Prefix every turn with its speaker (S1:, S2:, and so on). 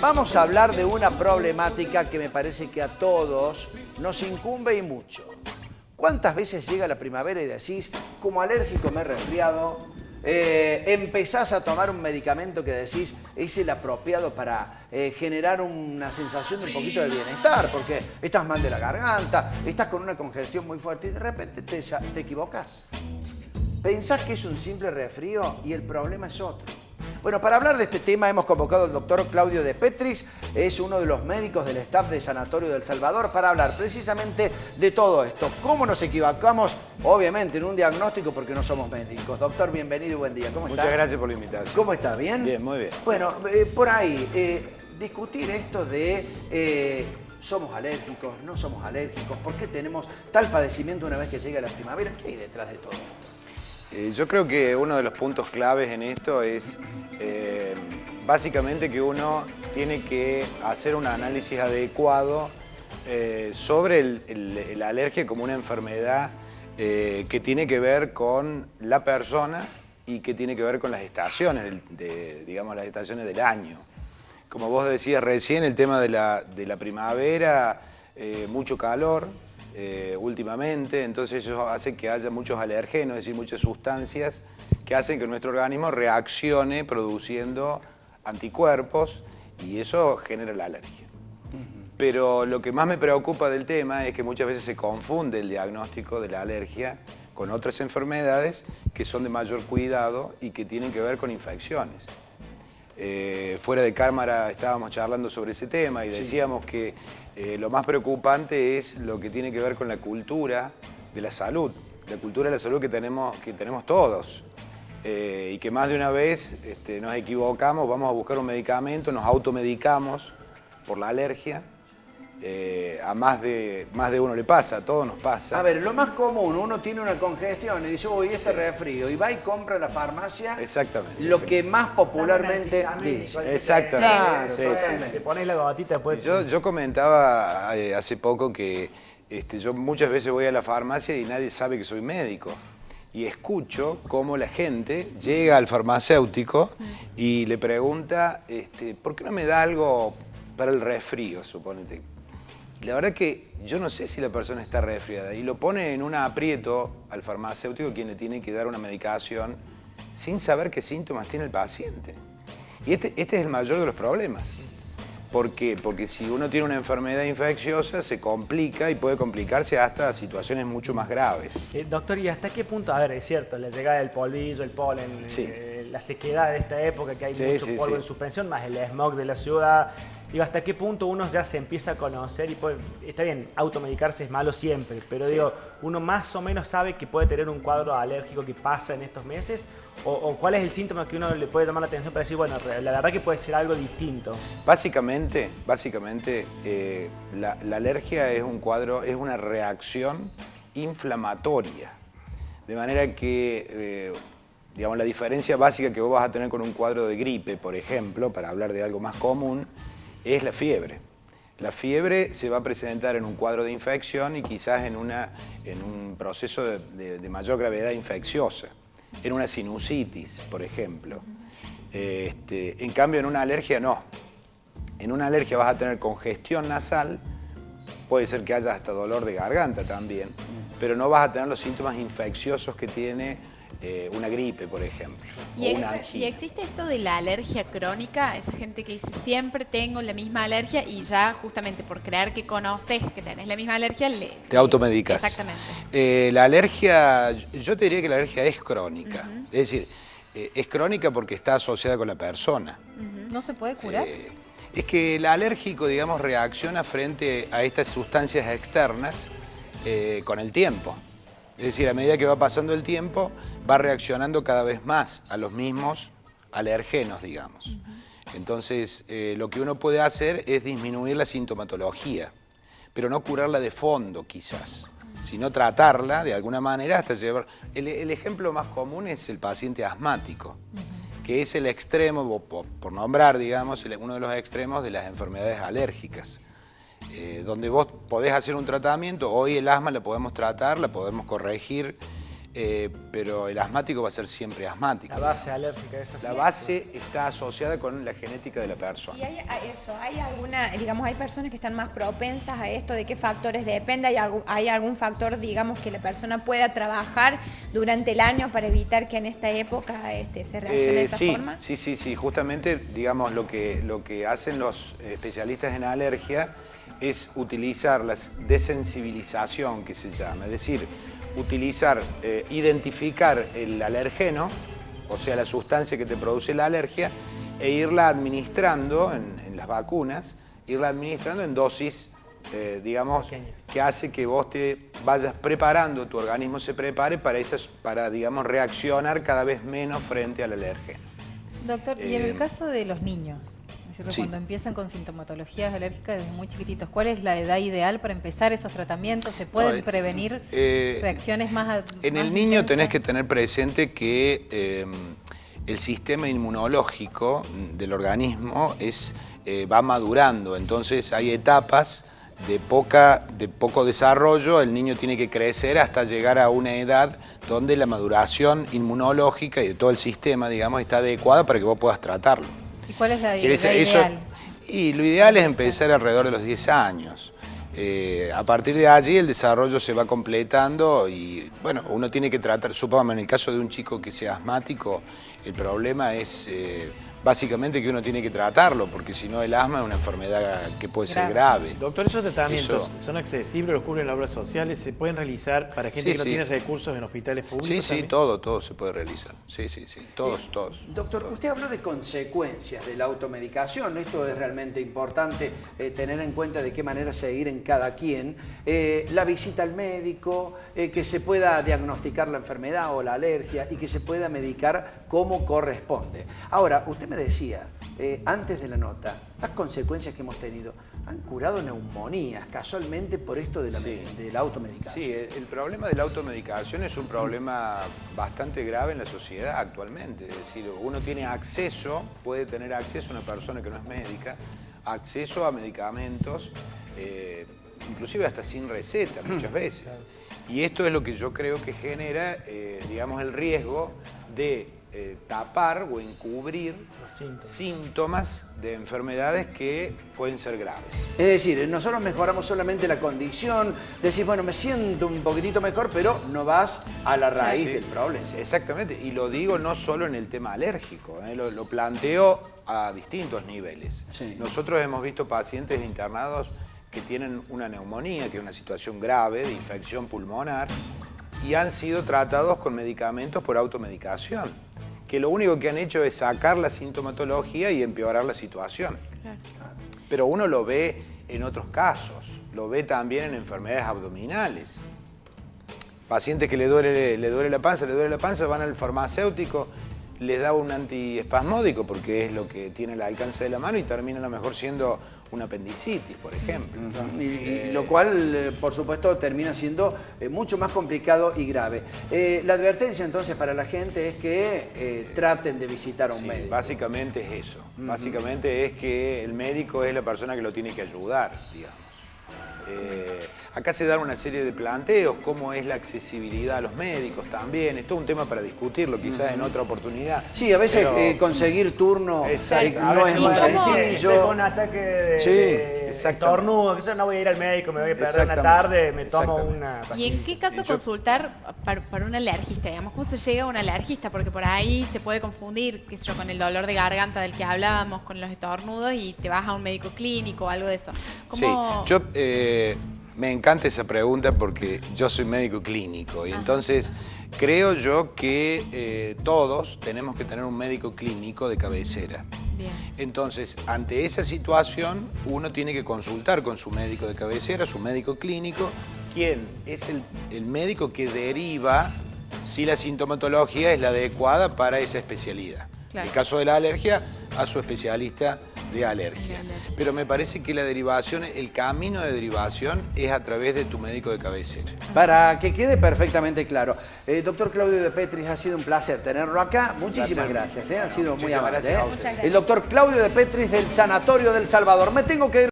S1: Vamos a hablar de una problemática que me parece que a todos nos incumbe y mucho. ¿Cuántas veces llega la primavera y decís, como alérgico me he resfriado, empezás a tomar un medicamento que decís es el apropiado para generar una sensación de un poquito de bienestar, porque estás mal de la garganta, estás con una congestión muy fuerte y de repente te equivocás? Pensás que es un simple resfrío y el problema es otro. Bueno, para hablar de este tema hemos convocado al doctor Claudio De Petris, es uno de los médicos del staff del Sanatorio del Salvador, para hablar precisamente de todo esto. ¿Cómo nos equivocamos? Obviamente en un diagnóstico porque no somos médicos. Doctor, bienvenido y buen día. ¿Cómo está?
S2: Muchas gracias por la invitación.
S1: ¿Cómo está? ¿Bien?
S2: Bien, muy bien.
S1: Bueno, por ahí, discutir esto de somos alérgicos, no somos alérgicos, ¿por qué tenemos tal padecimiento una vez que llega la primavera? ¿Qué hay detrás de todo esto?
S2: Yo creo que uno de los puntos claves en esto es básicamente que uno tiene que hacer un análisis adecuado sobre la alergia como una enfermedad que tiene que ver con la persona y que tiene que ver con las estaciones, digamos las estaciones del año. Como vos decías recién, el tema de la primavera, mucho calor. Últimamente, entonces eso hace que haya muchos alergenos, es decir, muchas sustancias que hacen que nuestro organismo reaccione produciendo anticuerpos y eso genera la alergia. Pero lo que más me preocupa del tema es que muchas veces se confunde el diagnóstico de la alergia con otras enfermedades que son de mayor cuidado y que tienen que ver con infecciones. Fuera de cámara estábamos charlando sobre ese tema y decíamos que lo más preocupante es lo que tiene que ver con la cultura de la salud, la cultura de la salud que tenemos todos. Y que más de una vez nos equivocamos, vamos a buscar un medicamento, nos automedicamos por la alergia. A más de uno le pasa, a todos nos pasa.
S1: A ver, lo más común, uno tiene una congestión y dice, uy, este resfrío, y va y compra en la farmacia.
S2: Exactamente.
S1: Lo que más popularmente dice.
S2: Exactamente.
S1: Claro,
S2: Sí,
S1: totalmente.
S3: Te pones la gotita después.
S2: Yo comentaba hace poco que yo muchas veces voy a la farmacia y nadie sabe que soy médico. Y escucho cómo la gente llega al farmacéutico y le pregunta, ¿por qué no me da algo para el resfrío, suponete? La verdad que yo no sé si la persona está resfriada y lo pone en un aprieto al farmacéutico quien le tiene que dar una medicación sin saber qué síntomas tiene el paciente. Y este es el mayor de los problemas. ¿Por qué? Porque si uno tiene una enfermedad infecciosa se complica y puede complicarse hasta situaciones mucho más graves.
S3: Doctor, ¿y hasta qué punto? A ver, es cierto, la llegada del polvillo, el polen,
S2: Sí.
S3: La sequedad de esta época, que hay mucho polvo en
S2: sí.
S3: suspensión, más el smog de la ciudad. Digo, ¿hasta qué punto uno ya se empieza a conocer y puede, está bien, automedicarse es malo siempre, pero digo, uno más o menos sabe que puede tener un cuadro alérgico que pasa en estos meses? ¿O cuál es el síntoma que uno le puede llamar la atención para decir, bueno, la verdad que puede ser algo distinto?
S2: Básicamente, la alergia es un cuadro, es una reacción inflamatoria. De manera que, digamos, la diferencia básica que vos vas a tener con un cuadro de gripe, por ejemplo, para hablar de algo más común, es la fiebre. La fiebre se va a presentar en un cuadro de infección y quizás en un proceso de mayor gravedad infecciosa, en una sinusitis, por ejemplo. En cambio, en una alergia no. En una alergia vas a tener congestión nasal, puede ser que haya hasta dolor de garganta también, pero no vas a tener los síntomas infecciosos que tiene una gripe, por ejemplo, o una angina.
S4: ¿Y existe esto de la alergia crónica? Esa gente que dice, siempre tengo la misma alergia y ya justamente por creer que conoces que tenés la misma alergia,
S2: te automedicas.
S4: Exactamente.
S2: La alergia, yo te diría que la alergia es crónica. Es decir, es crónica porque está asociada con la persona.
S4: ¿No se puede curar?
S2: Es que el alérgico, digamos, reacciona frente a estas sustancias externas con el tiempo. Es decir, a medida que va pasando el tiempo, va reaccionando cada vez más a los mismos alergenos, digamos. Entonces, lo que uno puede hacer es disminuir la sintomatología, pero no curarla de fondo, quizás, sino tratarla de alguna manera hasta llevar... El ejemplo más común es el paciente asmático, que es el extremo, por nombrar, digamos, uno de los extremos de las enfermedades alérgicas. Donde vos podés hacer un tratamiento, hoy el asma la podemos tratar, la podemos corregir pero el asmático va a ser siempre asmático.
S3: La base alérgica, esa sí.
S2: La base está asociada con la genética de la persona.
S5: Y hay alguna, digamos, hay personas que están más propensas a esto, ¿de qué factores depende? ¿Hay algún factor, digamos, que la persona pueda trabajar durante el año para evitar que en esta época se reaccione de esa forma?
S2: Sí, justamente, digamos, lo que hacen los especialistas en alergia es utilizar la desensibilización, que se llama, es decir, identificar el alergeno, o sea, la sustancia que te produce la alergia, e irla administrando en las vacunas, irla administrando en dosis, digamos,
S3: pequeñas,
S2: que hace que vos te vayas preparando, tu organismo se prepare para digamos, reaccionar cada vez menos frente al alérgeno.
S6: Doctor, y en el caso de los niños, ¿no es cierto?
S2: Sí.
S6: Cuando empiezan con sintomatologías alérgicas desde muy chiquititos, ¿cuál es la edad ideal para empezar esos tratamientos? ¿Se pueden prevenir reacciones más
S2: En el
S6: más
S2: niño
S6: intensas?
S2: tenés que tener presente que el sistema inmunológico del organismo va madurando, entonces hay etapas de poco desarrollo, el niño tiene que crecer hasta llegar a una edad donde la maduración inmunológica y de todo el sistema, digamos, está adecuada para que vos puedas tratarlo.
S6: ¿Y cuál es la edad
S2: Eso-
S6: ideal?
S2: Y lo ideal es empezar alrededor de los 10 años. A partir de allí el desarrollo se va completando y bueno, uno tiene que tratar, supongamos en el caso de un chico que sea asmático, el problema es básicamente que uno tiene que tratarlo, porque si no el asma es una enfermedad que puede ser grave.
S7: Doctor, ¿esos tratamientos
S2: Eso-
S7: son accesibles, los cubren las obras sociales? ¿Se pueden realizar para gente que no
S2: Sí.
S7: tiene recursos en hospitales públicos?
S2: Sí,
S7: también?
S2: todo se puede realizar. Sí, todos.
S1: Doctor, usted habló de consecuencias de la automedicación. Esto es realmente importante tener en cuenta de qué manera seguir en cada quien. La visita al médico, que se pueda diagnosticar la enfermedad o la alergia y que se pueda medicar como corresponde. Ahora, usted me decía, antes de la nota, las consecuencias que hemos tenido han curado neumonías casualmente por esto de la automedicación.
S2: Sí, el problema de la automedicación es un problema bastante grave en la sociedad actualmente. Es decir, uno tiene acceso, puede tener acceso a una persona que no es médica, acceso a medicamentos, inclusive hasta sin receta muchas veces. Y esto es lo que yo creo que genera, digamos, el riesgo de tapar o encubrir
S3: Los
S2: síntomas de enfermedades que pueden ser graves.
S1: Es decir, nosotros mejoramos solamente la condición, decís, bueno, me siento un poquitito mejor, pero no vas a la raíz
S2: Sí,
S1: del problema.
S2: Exactamente, y lo digo no solo en el tema alérgico, lo planteo a distintos niveles.
S1: Sí.
S2: Nosotros hemos visto pacientes internados que tienen una neumonía, que es una situación grave de infección pulmonar, y han sido tratados con medicamentos por automedicación, que lo único que han hecho es sacar la sintomatología y empeorar la situación.
S4: Claro.
S2: Pero uno lo ve en otros casos, lo ve también en enfermedades abdominales. Pacientes que le duele la panza, van al farmacéutico, les da un antiespasmódico porque es lo que tiene al alcance de la mano y termina a lo mejor siendo una apendicitis, por ejemplo.
S1: Y lo cual, por supuesto, termina siendo mucho más complicado y grave. La advertencia entonces para la gente es que traten de visitar a un
S2: Sí,
S1: médico.
S2: básicamente es eso. Básicamente es que el médico es la persona que lo tiene que ayudar, digamos. Acá se dan una serie de planteos, cómo es la accesibilidad a los médicos también. Es todo un tema para discutirlo, quizás en otra oportunidad.
S1: Sí, a veces
S2: Pero-
S1: conseguir turno
S2: Exacto.
S3: A
S1: no es
S3: veces
S1: muy
S3: puede ser
S1: sencillo.
S3: con un ataque de
S2: exactamente.
S3: estornudo, que yo no voy a ir al médico, me voy a perder una
S2: Exactamente.
S3: tarde, me tomo
S2: Exactamente.
S3: una
S4: ¿Y en
S3: pastilla.
S4: qué caso consultar para un alergista? Digamos, ¿cómo se llega a un alergista? Porque por ahí se puede confundir, qué sé yo, con el dolor de garganta del que hablábamos, con los estornudos y te vas a un médico clínico o algo de eso. ¿Cómo?
S2: Sí, yo me encanta esa pregunta porque yo soy médico clínico y entonces creo yo que todos tenemos que tener un médico clínico de cabecera.
S4: Bien.
S2: Entonces, ante esa situación, uno tiene que consultar con su médico de cabecera, su médico clínico, quien es el médico que deriva si la sintomatología es la adecuada para esa especialidad.
S4: Claro.
S2: En el caso de la alergia, a su especialista de alergia. Pero me parece que la derivación, el camino de derivación es a través de tu médico de cabecera.
S1: Para que quede perfectamente claro. Doctor Claudio De Petris, ha sido un placer tenerlo acá. Muchísimas gracias. Ha sido muy
S2: Muchísimas
S1: amable.
S2: gracias a
S5: ustedes.
S1: El doctor Claudio De Petris del Sanatorio del Salvador. Me tengo que ir.